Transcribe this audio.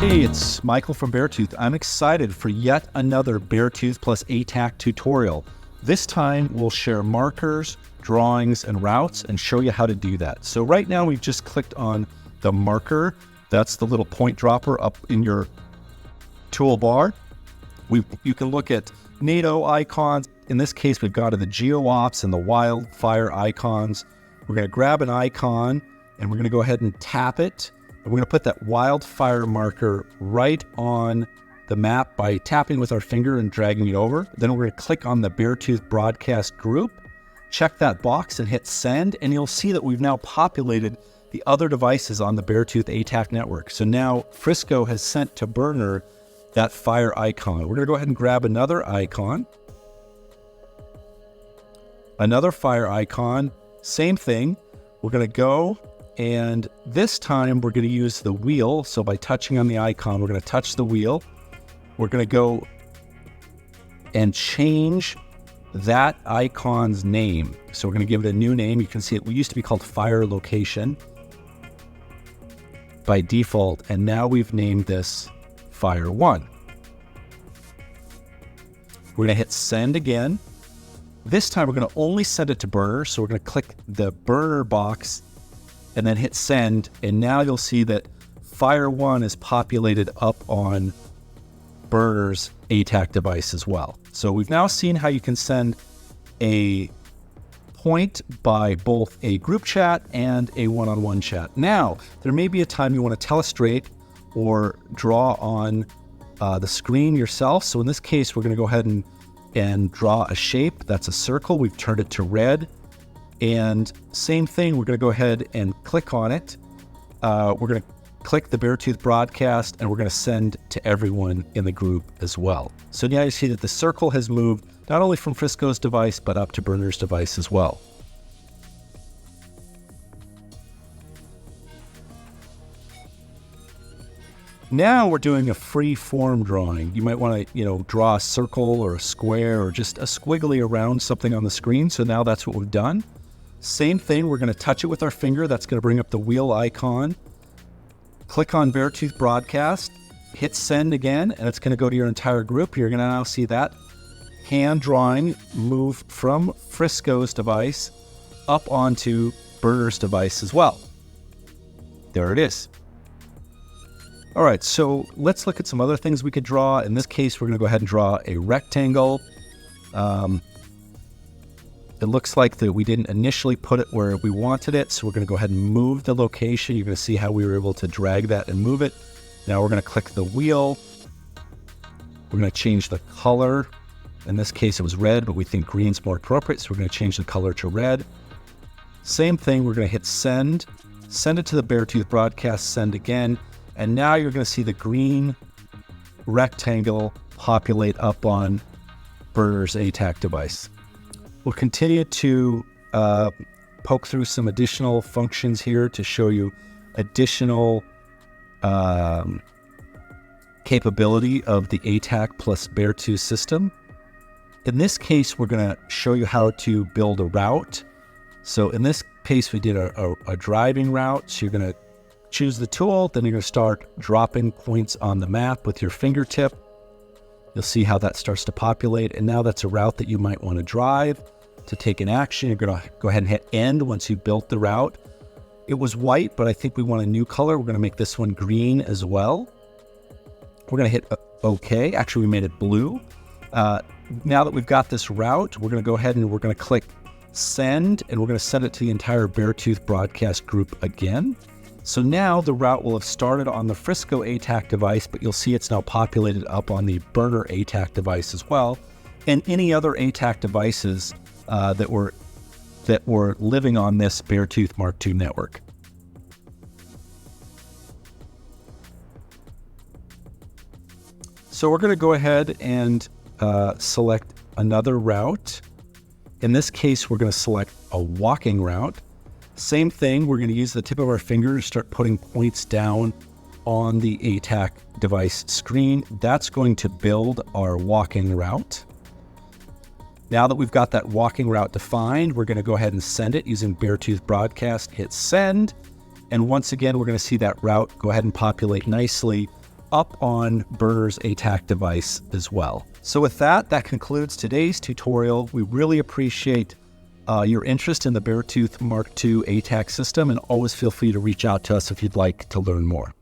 Hey, it's Michael from Beartooth. I'm excited for yet another Beartooth plus ATAK tutorial. This time we'll share markers, drawings, and routes and show you how to do that. So right now we've just clicked on the marker. That's the little point dropper up in your toolbar. You can look at NATO icons. In this case, we've got the GeoOps and the wildfire icons. We're going to grab an icon and we're going to go ahead and tap it. And we're going to put that wildfire marker right on the map by tapping with our finger and dragging it over. Then we're going to click on the Beartooth broadcast group, check that box and hit send, and you'll see that we've now populated the other devices on the Beartooth ATAK network. So now Frisco has sent to Burner that fire icon. We're going to go ahead and grab another icon, another fire icon, same thing. We're going to go, and this time we're going to use the wheel. So by touching on the icon, we're going to touch the wheel. We're going to go and change that icon's name. So we're going to give it a new name. You can see it used to be called Fire Location by default, and now we've named this Fire 1. We're going to hit send again. This time we're going to only send it to Burner. So we're going to click the Burner box and then hit send, and now you'll see that Fire 1 is populated up on Burner's ATAK device as well. So we've now seen how you can send a point by both a group chat and a one-on-one chat. Now, there may be a time you want to telestrate or draw on the screen yourself. So in this case, we're going to go ahead and draw a shape. That's a circle. We've turned it to red. And same thing, we're going to go ahead and click on it. We're going to click the Beartooth broadcast, and we're going to send to everyone in the group as well. So now you see that the circle has moved not only from Frisco's device, but up to Burner's device as well. Now we're doing a free form drawing. You might want to, draw a circle or a square or just a squiggly around something on the screen. So now that's what we've done. Same thing, we're going to touch it with our finger. That's going to bring up the wheel icon. Click on Beartooth broadcast, hit send again, and it's going to go to your entire group. You're going to now see that hand drawing move from Frisco's device up onto Burner's device as well. There it is. All right, so let's look at some other things we could draw. In this case, we're going to go ahead and draw a rectangle. It looks like that we didn't initially put it where we wanted it, so we're going to go ahead and move the location. You're going to see how we were able to drag that and move it. Now we're going to click the wheel. We're going to change the color. In this case, it was red, but we think green's more appropriate, so we're going to change the color to red. Same thing, we're going to hit send. Send it to the Beartooth broadcast, send again. And now you're going to see the green rectangle populate up on Burner's ATAK device. We'll continue to poke through some additional functions here to show you additional capability of the ATAK plus Beartooth system. In this case, we're going to show you how to build a route. So in this case, we did a driving route. So you're going to choose the tool, then you're going to start dropping points on the map with your fingertip. You'll see how that starts to populate, and now that's a route that you might want to drive. To take an action, you're going to go ahead and hit end once you've built the route. It was white, but I think we want a new color. We're going to make this one green as well. We're going to hit OK. Actually, we made it blue. Now that we've got this route, we're going to go ahead and we're going to click send, and we're going to send it to the entire Beartooth broadcast group again. So now the route will have started on the Frisco ATAK device, but you'll see it's now populated up on the Burner ATAK device as well, and any other ATAK devices that were living on this Beartooth Mark II network. So we're going to go ahead and select another route. In this case, we're going to select a walking route. Same thing, we're going to use the tip of our finger to start putting points down on the ATAK device screen. That's going to build our walking route. Now that we've got that walking route defined, we're going to go ahead and send it using Beartooth broadcast, hit send. And once again, we're going to see that route go ahead and populate nicely up on Burner's ATAK device as well. So with that, that concludes today's tutorial. We really appreciate your interest in the Beartooth Mark II ATAK system, and always feel free to reach out to us if you'd like to learn more.